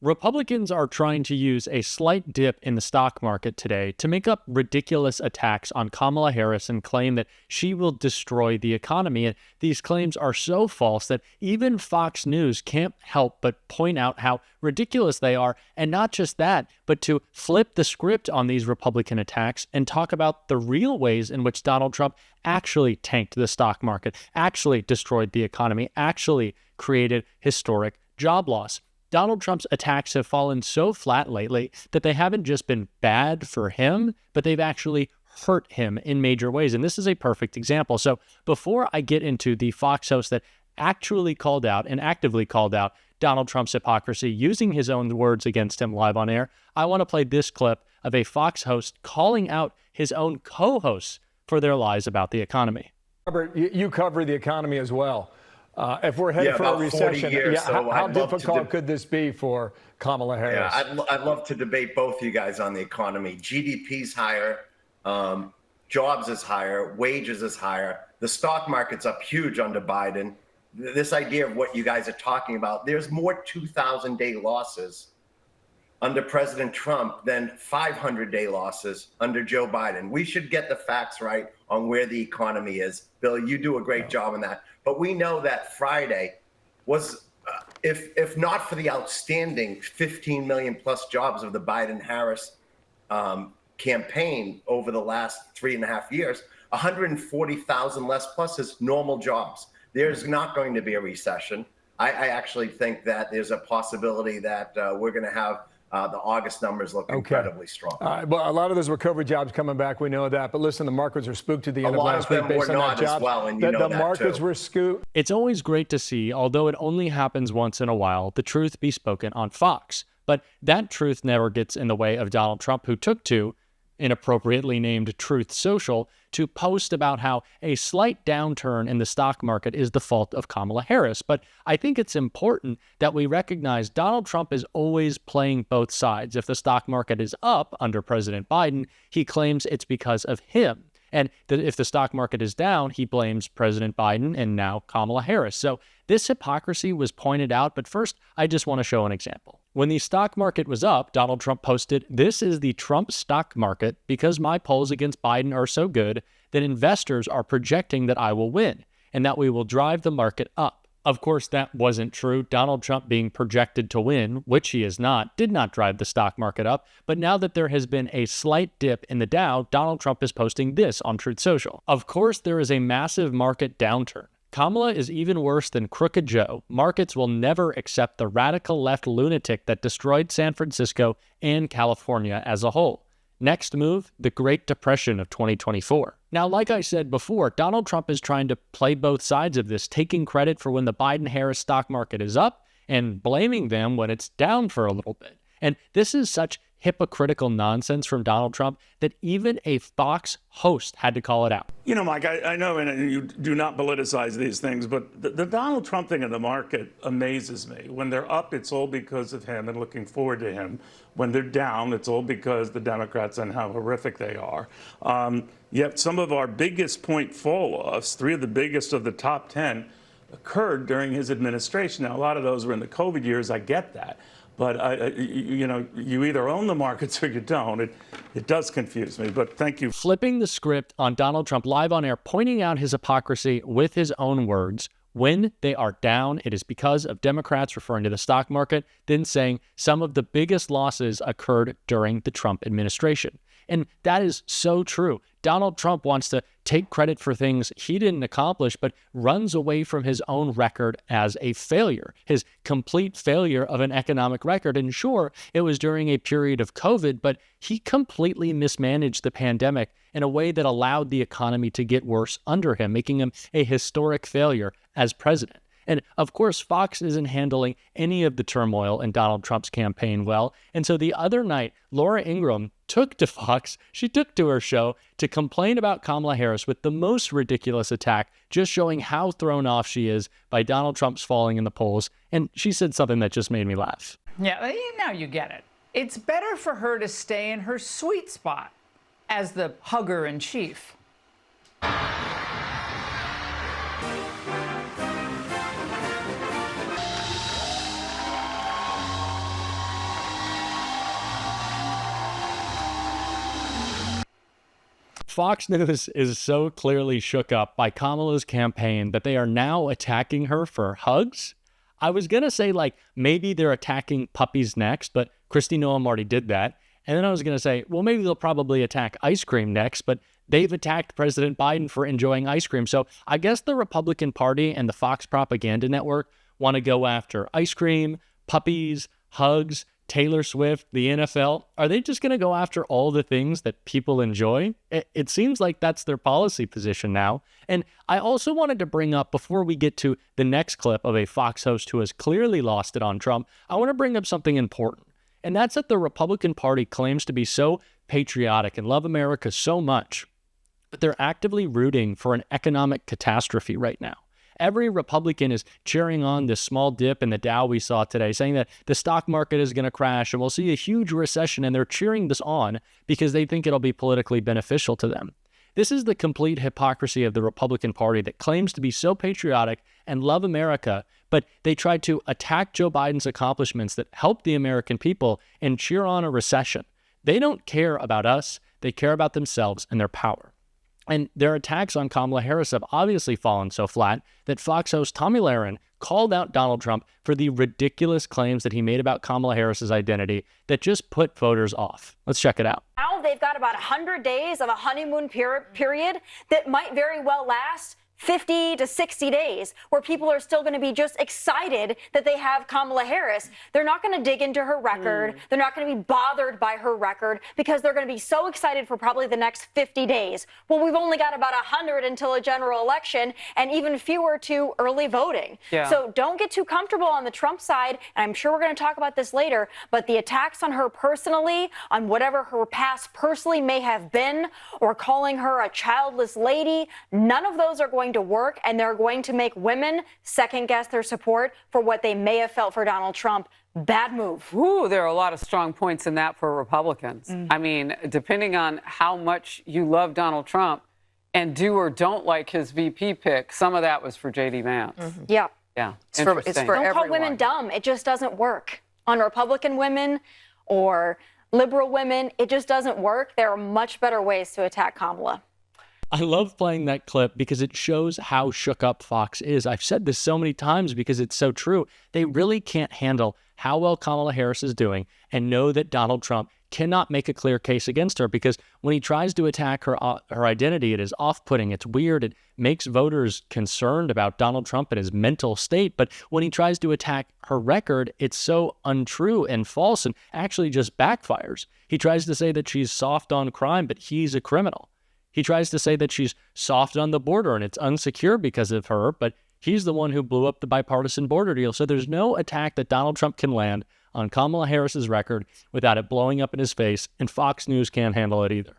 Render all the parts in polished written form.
Republicans are trying to use a slight dip in the stock market today to make up ridiculous attacks on Kamala Harris and claim that she will destroy the economy. And these claims are so false that even Fox News can't help but point out how ridiculous they are. And not just that, but to flip the script on these Republican attacks and talk about the real ways in which Donald Trump actually tanked the stock market, actually destroyed the economy, actually created historic job loss. Donald Trump's attacks have fallen so flat lately that they haven't just been bad for him, but they've actually hurt him in major ways. And this is a perfect example. So before I get into the Fox host that actually called out and actively called out Donald Trump's hypocrisy, using his own words against him live on air, I want to play this clip of a Fox host calling out his own co-hosts for their lies about the economy. Robert, you cover the economy as well. If we're headed for a recession, how difficult could this be for Kamala Harris? Yeah, I'd love to debate both you guys on the economy. GDP's higher, jobs is higher, wages is higher. The stock market's up huge under Biden. This idea of what you guys are talking about, there's more 2,000-day losses under President Trump than 500-day losses under Joe Biden. We should get the facts right on where the economy is. Bill, you do a great job on that. But we know that Friday was, if not for the outstanding 15 million plus jobs of the Biden-Harris campaign over the last 3.5 years, 140,000 less plus is normal jobs. There's not going to be a recession. I actually think that there's a possibility that we're going to have the August numbers look incredibly strong. Well, a lot of those recovery jobs coming back, we know that. But listen, the markets were spooked at the end of last week based on that job. The markets were spooked. It's always great to see, although it only happens once in a while, the truth be spoken on Fox. But that truth never gets in the way of Donald Trump, who took to, inappropriately named Truth Social, to post about how a slight downturn in the stock market is the fault of Kamala Harris. But I think it's important that we recognize Donald Trump is always playing both sides. If the stock market is up under President Biden, he claims it's because of him. And if the stock market is down, he blames President Biden and now Kamala Harris. So this hypocrisy was pointed out, but first, I just want to show an example. When the stock market was up, Donald Trump posted, "This is the Trump stock market because my polls against Biden are so good that investors are projecting that I will win and that we will drive the market up." Of course, that wasn't true. Donald Trump being projected to win, which he is not, did not drive the stock market up. But now that there has been a slight dip in the Dow, Donald Trump is posting this on Truth Social. Of course, there is a massive market downturn. Kamala is even worse than Crooked Joe. Markets will never accept the radical left lunatic that destroyed San Francisco and California as a whole. Next move, the Great Depression of 2024. Now, like I said before, Donald Trump is trying to play both sides of this, taking credit for when the Biden-Harris stock market is up and blaming them when it's down for a little bit. And this is such hypocritical nonsense from Donald Trump that even a Fox host had to call it out. You know, Mike, I know and you do not politicize these things, but the Donald Trump thing in the market amazes me. When they're up, it's all because of him and looking forward to him. When they're down, it's all because the Democrats and how horrific they are. Yet some of our biggest point fall-offs, 3 of the biggest of the top 10, occurred during his administration. Now, a lot of those were in the COVID years. I get that. But, you know, you either own the markets or you don't. It does confuse me, but thank you. Flipping the script on Donald Trump live on air, pointing out his hypocrisy with his own words. When they are down, it is because of Democrats, referring to the stock market, then saying some of the biggest losses occurred during the Trump administration. And that is so true. Donald Trump wants to take credit for things he didn't accomplish, but runs away from his own record as a failure, his complete failure of an economic record. And sure, it was during a period of COVID, but he completely mismanaged the pandemic in a way that allowed the economy to get worse under him, making him a historic failure as president. And of course, Fox isn't handling any of the turmoil in Donald Trump's campaign well. And so the other night, Laura Ingraham took to Fox, she took to her show to complain about Kamala Harris with the most ridiculous attack, just showing how thrown off she is by Donald Trump's falling in the polls. And she said something that just made me laugh. Yeah, now you get it. It's better for her to stay in her sweet spot as the hugger-in-chief. Fox News is so clearly shook up by Kamala's campaign that they are now attacking her for hugs. I was going to say, like, maybe they're attacking puppies next, but Kristi Noem already did that. And then I was going to say, well, maybe they'll probably attack ice cream next, but they've attacked President Biden for enjoying ice cream. So I guess the Republican Party and the Fox Propaganda Network want to go after ice cream, puppies, hugs, Taylor Swift, the NFL. Are they just going to go after all the things that people enjoy? It seems like that's their policy position now. And I also wanted to bring up, before we get to the next clip of a Fox host who has clearly lost it on Trump, I want to bring up something important. And that's that the Republican Party claims to be so patriotic and love America so much, but they're actively rooting for an economic catastrophe right now. Every Republican is cheering on this small dip in the Dow we saw today, saying that the stock market is going to crash and we'll see a huge recession, and they're cheering this on because they think it'll be politically beneficial to them. This is the complete hypocrisy of the Republican Party that claims to be so patriotic and love America, but they try to attack Joe Biden's accomplishments that help the American people and cheer on a recession. They don't care about us. They care about themselves and their power. And their attacks on Kamala Harris have obviously fallen so flat that Fox host Tomi Lahren called out Donald Trump for the ridiculous claims that he made about Kamala Harris's identity that just put voters off. Let's check it out. Now they've got about 100 days of a honeymoon period that might very well last 50 to 60 days, where people are still going to be just excited that they have Kamala Harris. They're not going to dig into her record. They're not going to be bothered by her record because they're going to be so excited for probably the next 50 days. Well, we've only got about 100 until a general election and even fewer to early voting. Yeah. So don't get too comfortable on the Trump side. And I'm sure we're going to talk about this later, but the attacks on her personally, on whatever her past personally may have been, or calling her a childless lady, none of those are going to work, and they're going to make women second guess their support for what they may have felt for Donald Trump. Bad move. Ooh, there are a lot of strong points in that for Republicans. I mean, depending on how much you love Donald Trump and do or don't like his VP pick, some of that was for J.D. Vance. Yeah. Yeah. It's for don't everyone. Call women dumb. It just doesn't work. On Republican women or liberal women, it just doesn't work. There are much better ways to attack Kamala. I love playing that clip because it shows how shook up Fox is. I've said this so many times because it's so true. They really can't handle how well Kamala Harris is doing and know that Donald Trump cannot make a clear case against her, because when he tries to attack her identity, it is off-putting. It's weird. It makes voters concerned about Donald Trump and his mental state. But when he tries to attack her record, it's so untrue and false and actually just backfires. He tries to say that she's soft on crime, but he's a criminal. He tries to say that she's soft on the border and it's unsecure because of her, but he's the one who blew up the bipartisan border deal. So there's no attack that Donald Trump can land on Kamala Harris's record without it blowing up in his face, and Fox News can't handle it either.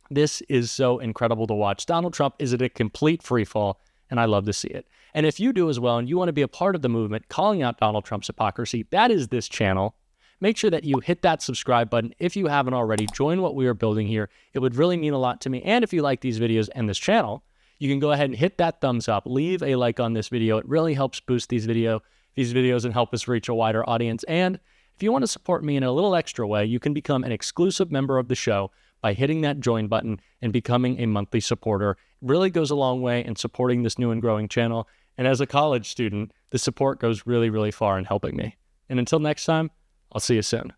This is so incredible to watch. Donald Trump is at a complete freefall, and I love to see it. And if you do as well, and you want to be a part of the movement calling out Donald Trump's hypocrisy, that is this channel. Make sure that you hit that subscribe button if you haven't already. Join what we are building here. It would really mean a lot to me. And if you like these videos and this channel, you can go ahead and hit that thumbs up. Leave a like on this video. It really helps boost these videos and help us reach a wider audience. And if you want to support me in a little extra way, you can become an exclusive member of the show by hitting that join button and becoming a monthly supporter. It really goes a long way in supporting this new and growing channel. And as a college student, the support goes really, really far in helping me. And until next time, I'll see you soon.